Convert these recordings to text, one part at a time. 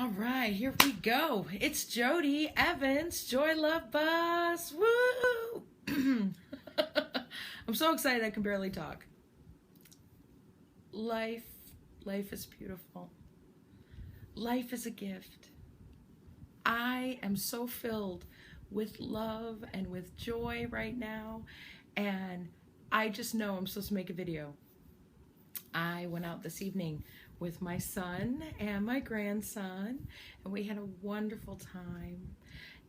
All right, here we go. It's JoDi Evans, JoYlovebus. Woo! I'm so excited I can barely talk. Life is beautiful. Life is a gift. I am so filled with love and with joy right now, and I just know I'm supposed to make a video. I went out this evening with my son and my grandson, and we had a wonderful time,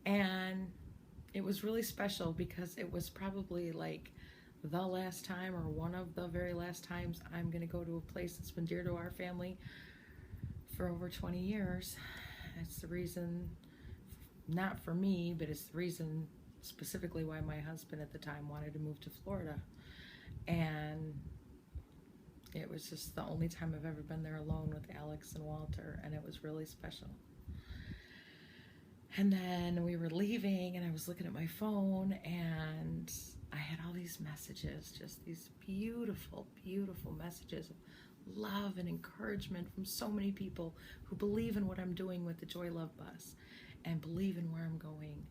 and it was really special because it was probably like the last time or one of the very last times I'm gonna go to a place that's been dear to our family for over 20 years. It's the reason, not for me, but it's the reason specifically why my husband at the time wanted to move to Florida. And it was just the only time I've ever been there alone with Alex and Walter, and it was really special. And then we were leaving, and I was looking at my phone, and I had all these messages, just these beautiful, beautiful messages of love and encouragement from so many people who believe in what I'm doing with the JoYlovebus and believe in where I'm going.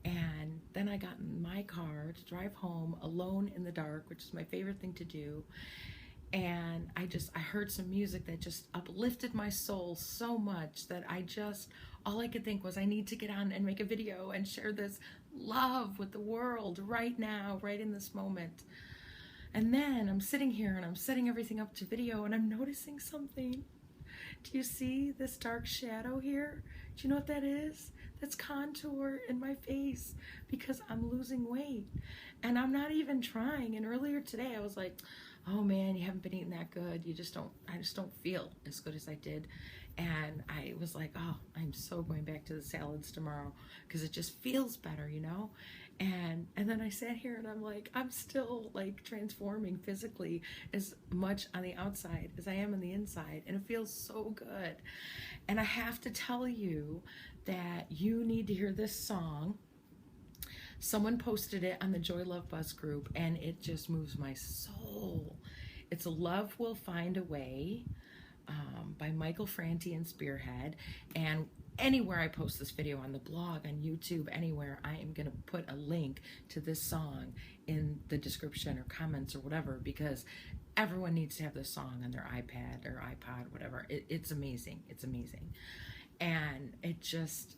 And then I got in my car to drive home alone in the dark, which is my favorite thing to do. And I heard some music that just uplifted my soul so much that all I could think was, I need to get on and make a video and share this love with the world right now, right in this moment. And then I'm sitting here and I'm setting everything up to video, and I'm noticing something. Do you see this dark shadow here? Do you know what that is? That's contour in my face because I'm losing weight. And I'm not even trying. And earlier today I was like, oh man, you haven't been eating that good. I just don't feel as good as I did. And I was like, oh, I'm so going back to the salads tomorrow because it just feels better, you know? And then I sat here and I'm like, I'm still like transforming physically as much on the outside as I am on the inside. And it feels so good. And I have to tell you that you need to hear this song. Someone posted it on the JoYlovebus group, and it just moves my soul. It's Love Will Find a Way by Michael Franti and Spearhead. And anywhere I post this video, on the blog, on YouTube, anywhere, I am going to put a link to this song in the description or comments or whatever, because everyone needs to have this song on their iPad or iPod, whatever. It's amazing. It's amazing. And it just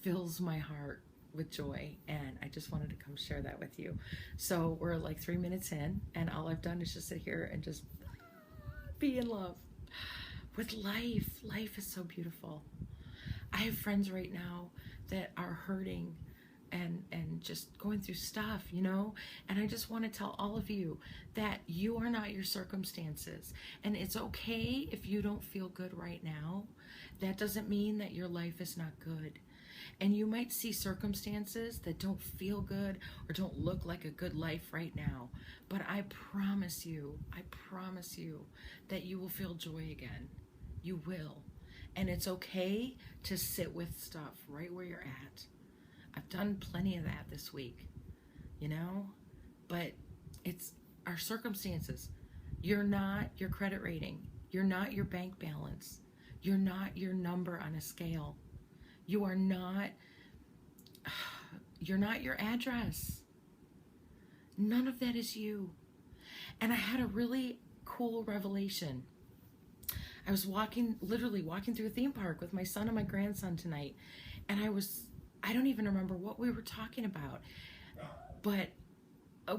fills my heart with joy, and I just wanted to come share that with you. So we're like 3 minutes in, and all I've done is just sit here and just be in love with life. Life is so beautiful. I have friends right now that are hurting and just going through stuff, you know, and I just want to tell all of you that you are not your circumstances, and it's okay if you don't feel good right now. That doesn't mean that your life is not good. And you might see circumstances that don't feel good or don't look like a good life right now. But I promise you that you will feel joy again. You will. And it's okay to sit with stuff right where you're at. I've done plenty of that this week, you know? But it's our circumstances. You're not your credit rating. You're not your bank balance. You're not your number on a scale. You're not your address. None of that is you. And I had a really cool revelation. I was literally walking through a theme park with my son and my grandson tonight, and I don't even remember what we were talking about, but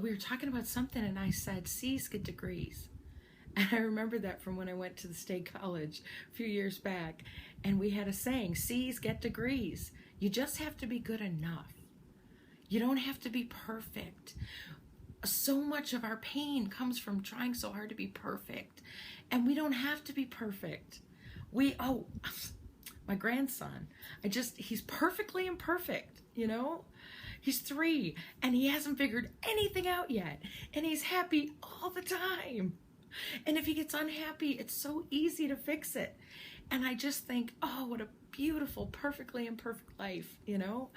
we were talking about something, and I said, C's get degrees. And I remember that from when I went to the state college a few years back, and we had a saying, C's get degrees. You just have to be good enough. You don't have to be perfect. So much of our pain comes from trying so hard to be perfect, and we don't have to be perfect. My grandson, he's perfectly imperfect, you know? He's 3, and he hasn't figured anything out yet, and he's happy all the time. And if he gets unhappy, it's so easy to fix it. And I just think, oh, what a beautiful, perfectly imperfect life, you know?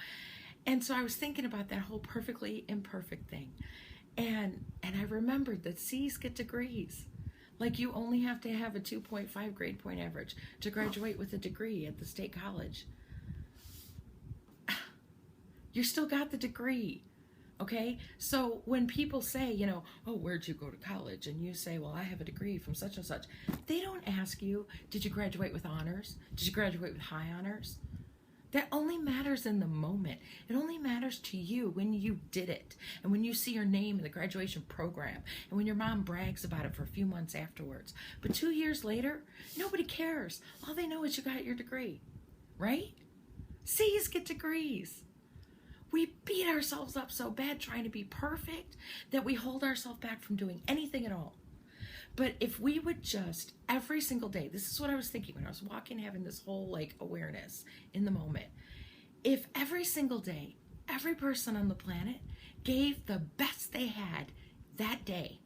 And so I was thinking about that whole perfectly imperfect thing. And I remembered that C's get degrees. Like you only have to have a 2.5 grade point average to graduate with a degree at the state college. You still got the degree. Okay, so when people say, you know, oh, where'd you go to college? And you say, well, I have a degree from such and such. They don't ask you, did you graduate with honors? Did you graduate with high honors? That only matters in the moment. It only matters to you when you did it. And when you see your name in the graduation program. And when your mom brags about it for a few months afterwards. But 2 years later, nobody cares. All they know is you got your degree, right? C's get degrees. We beat ourselves up so bad trying to be perfect that we hold ourselves back from doing anything at all. But if we would just, every single day, this is what I was thinking when I was walking, having this whole like awareness in the moment. If every single day, every person on the planet gave the best they had that day.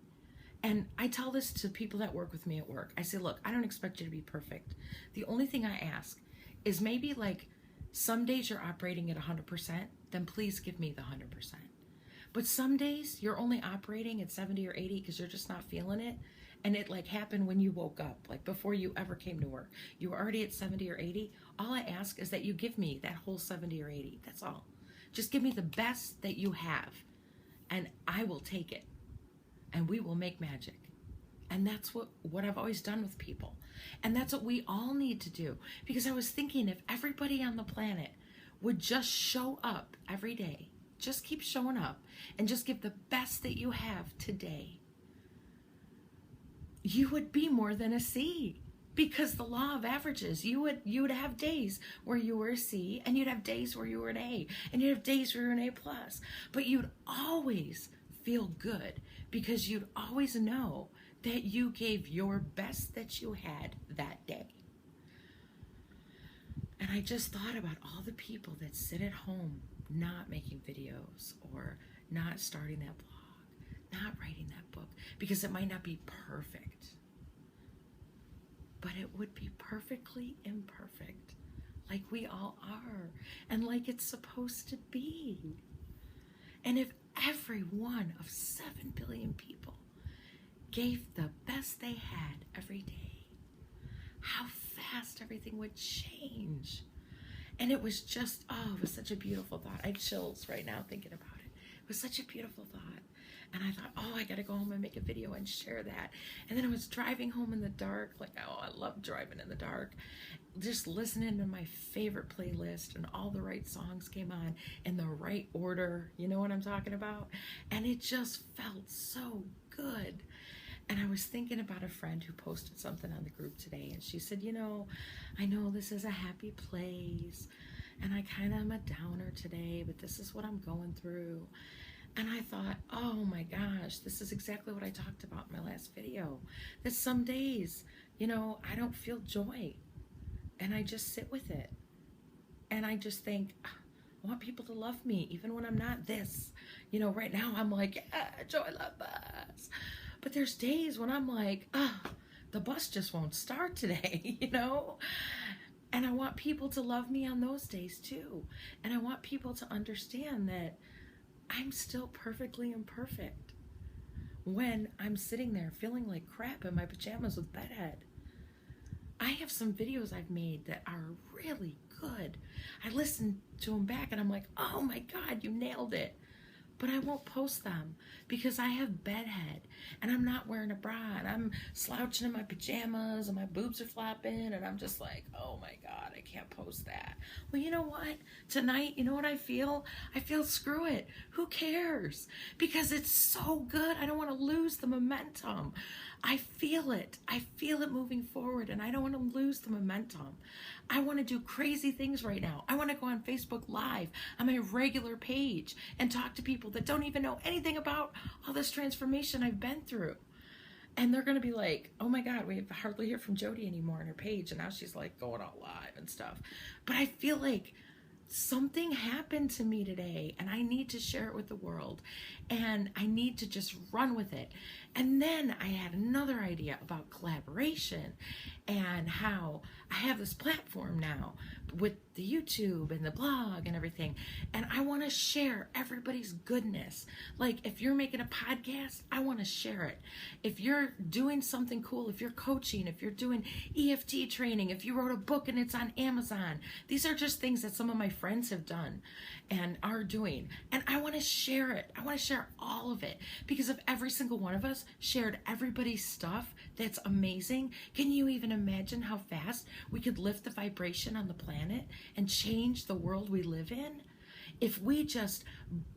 And I tell this to people that work with me at work. I say, look, I don't expect you to be perfect. The only thing I ask is maybe like some days you're operating at 100%, then please give me the 100%. But some days you're only operating at 70 or 80 because you're just not feeling it. And it like happened when you woke up, like before you ever came to work. You were already at 70 or 80. All I ask is that you give me that whole 70 or 80. That's all. Just give me the best that you have and I will take it and we will make magic. And that's what I've always done with people. And that's what we all need to do. Because I was thinking if everybody on the planet would just show up every day, just keep showing up and just give the best that you have today, you would be more than a C. Because the law of averages, you would have days where you were a C and you'd have days where you were an A and you'd have days where you were an A+. But you'd always feel good because you'd always know that you gave your best that you had that day. And I just thought about all the people that sit at home not making videos or not starting that blog, not writing that book, because it might not be perfect, but it would be perfectly imperfect, like we all are, and like it's supposed to be. And if every one of 7 billion people gave the best they had every day, how fast everything would change. And it was just, oh, it was such a beautiful thought. I have chills right now thinking about it. It was such a beautiful thought. And I thought, oh, I got to go home and make a video and share that. And then I was driving home in the dark, like, oh, I love driving in the dark, just listening to my favorite playlist, and all the right songs came on in the right order. You know what I'm talking about? And it just felt so good. And I was thinking about a friend who posted something on the group today, and she said, you know, I know this is a happy place, and I kind of am a downer today, but this is what I'm going through. And I thought, oh my gosh, this is exactly what I talked about in my last video. That some days, you know, I don't feel joy, and I just sit with it. And I just think, I want people to love me, even when I'm not this. You know, right now I'm like, yeah, JoDi. But there's days when I'm like, the bus just won't start today, you know? And I want people to love me on those days too. And I want people to understand that I'm still perfectly imperfect when I'm sitting there feeling like crap in my pajamas with bedhead. I have some videos I've made that are really good. I listen to them back and I'm like, oh my God, you nailed it. But I won't post them because I have bedhead and I'm not wearing a bra and I'm slouching in my pajamas and my boobs are flopping and I'm just like, oh my God, I can't post that. Well, you know what? Tonight, you know what I feel? I feel screw it. Who cares? Because it's so good. I don't want to lose the momentum. I feel it. I feel it moving forward and I don't want to lose the momentum. I want to do crazy things right now. I want to go on Facebook Live on my regular page and talk to people that don't even know anything about all this transformation I've been through. And they're going to be like, oh my God, we hardly hear from JoDi anymore on her page. And now she's like going all live and stuff. But I feel like something happened to me today and I need to share it with the world and I need to just run with it. And then I had another idea about collaboration and how I have this platform now with the YouTube and the blog and everything, and I want to share everybody's goodness. Like, if you're making a podcast, I want to share it. If you're doing something cool, if you're coaching, if you're doing EFT training, if you wrote a book and it's on Amazon, these are just things that some of my friends have done and are doing, and I want to share it. I want to share all of it, because if every single one of us shared everybody's stuff that's amazing, can you even imagine how fast we could lift the vibration on the planet and change the world we live in? If we just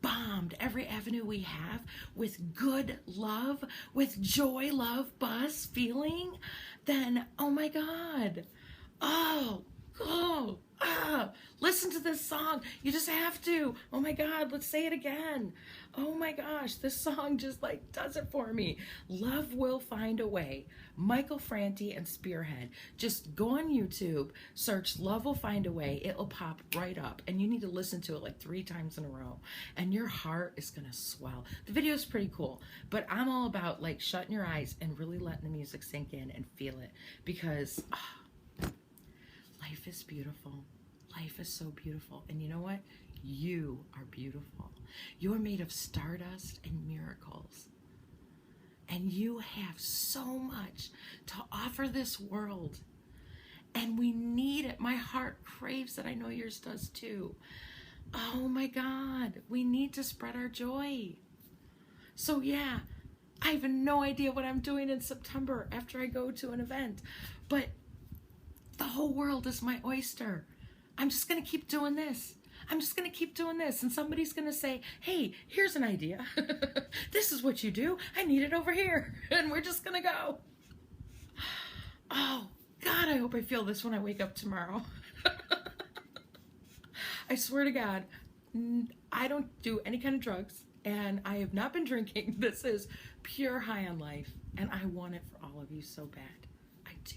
bombed every avenue we have with good love, with joy, love, buzz, feeling, then, oh my God, listen to this song. You just have to. Oh my God, let's say it again. Oh my gosh, this song just like does it for me. Love Will Find a Way. Michael Franti and Spearhead. Just go on YouTube, search Love Will Find a Way. It'll pop right up, and you need to listen to it like 3 times in a row, and your heart is gonna swell. The video is pretty cool, but I'm all about like shutting your eyes and really letting the music sink in and feel it, because life is beautiful. Life is so beautiful. And you know what? You are beautiful. You're made of stardust and miracles. And you have so much to offer this world. And we need it. My heart craves it. I know yours does too. Oh my God. We need to spread our joy. So yeah, I have no idea what I'm doing in September after I go to an event. But the whole world is my oyster. I'm just going to keep doing this. I'm just going to keep doing this. And somebody's going to say, hey, here's an idea. This is what you do. I need it over here. And we're just going to go. Oh, God, I hope I feel this when I wake up tomorrow. I swear to God, I don't do any kind of drugs. And I have not been drinking. This is pure high on life. And I want it for all of you so bad. I do.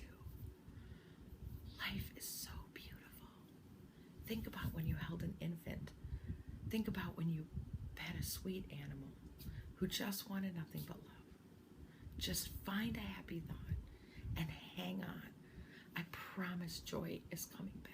Life is so beautiful. Think about when you held an infant. Think about when you had a sweet animal who just wanted nothing but love. Just find a happy thought and hang on. I promise joy is coming back.